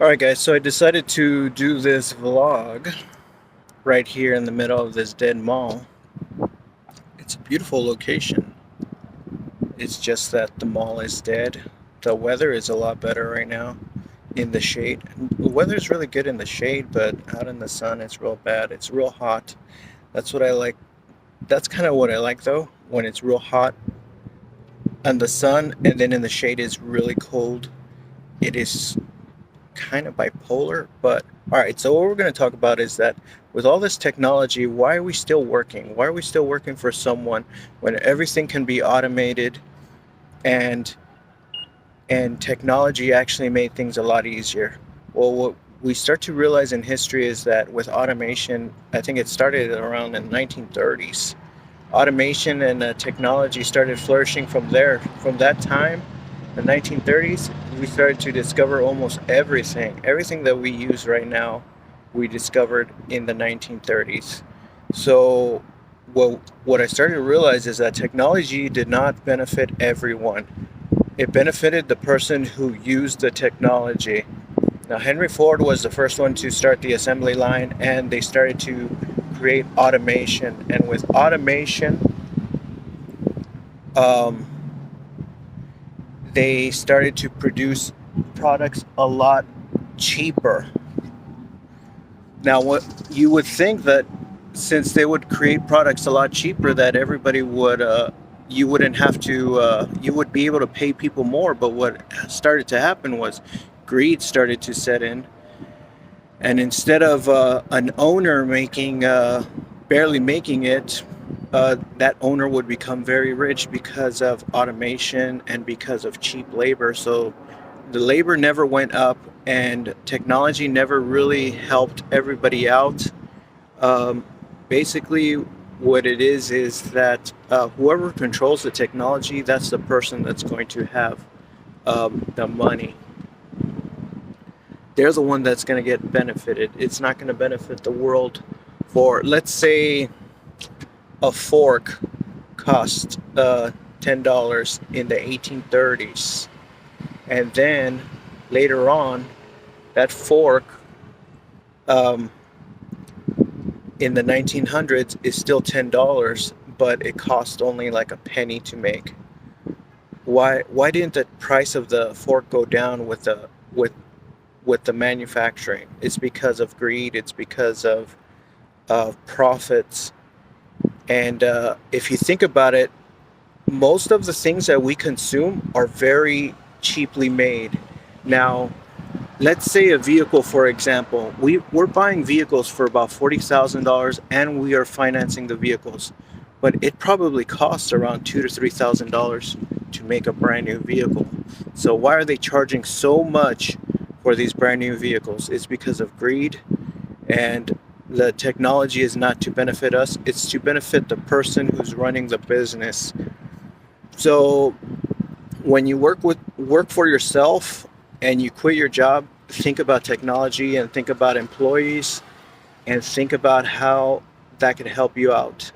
Alright guys, so I decided to do this vlog right here in the middle of this dead mall. It's a beautiful location. It's just that the mall is dead. The weather is a lot better right now in the shade. The weather's really good in the shade, but out in the sun it's real bad. It's real hot. That's what I like. That's kind of what I like though, when it's real hot in the sun and then in the shade is really cold. It is kind of bipolar, but all right, so what we're going to talk about is that with all this technology, why are we still working? Why are we still working for someone when everything can be automated and technology actually made things a lot easier? Well, what we start to realize in history is that with automation, I think it started around in the 1930s. Automation and technology started flourishing from there. From that time, the 1930s, we started to discover almost everything. Everything that we use right now, we discovered in the 1930s. So what I started to realize is that technology did not benefit everyone. It benefited the person who used the technology. Now, Henry Ford was the first one to start the assembly line, and they started to create automation. And with automation, um, they started to produce products a lot cheaper. Now, what you would think that since they would create products a lot cheaper, that everybody would, you wouldn't have to, you would be able to pay people more. But what started to happen was greed started to set in. And instead of an owner barely making it, that owner would become very rich because of automation and because of cheap labor. So the labor never went up, and technology never really helped everybody out. Um, Basically, what it is that whoever controls the technology, that's the person that's going to have the money. They're the one that's going to get benefited. It's not going to benefit the world. For, let's say, a fork cost $10 in the 1830s, and then later on, that fork um, in the 1900s is still $10, but it cost only like a penny to make. Why didn't the price of the fork go down with the manufacturing? It's because of greed. It's because of profits. And if you think about it, most of the things that we consume are very cheaply made. Now, let's say a vehicle, for example. We're buying vehicles for about $40,000, and we are financing the vehicles. But it probably costs around $2,000 to $3,000 to make a brand new vehicle. So why are they charging so much for these brand new vehicles? It's because of greed, and the technology is not to benefit us, it's to benefit the person who's running the business. So when you work for yourself and you quit your job, think about technology and think about employees and think about how that can help you out.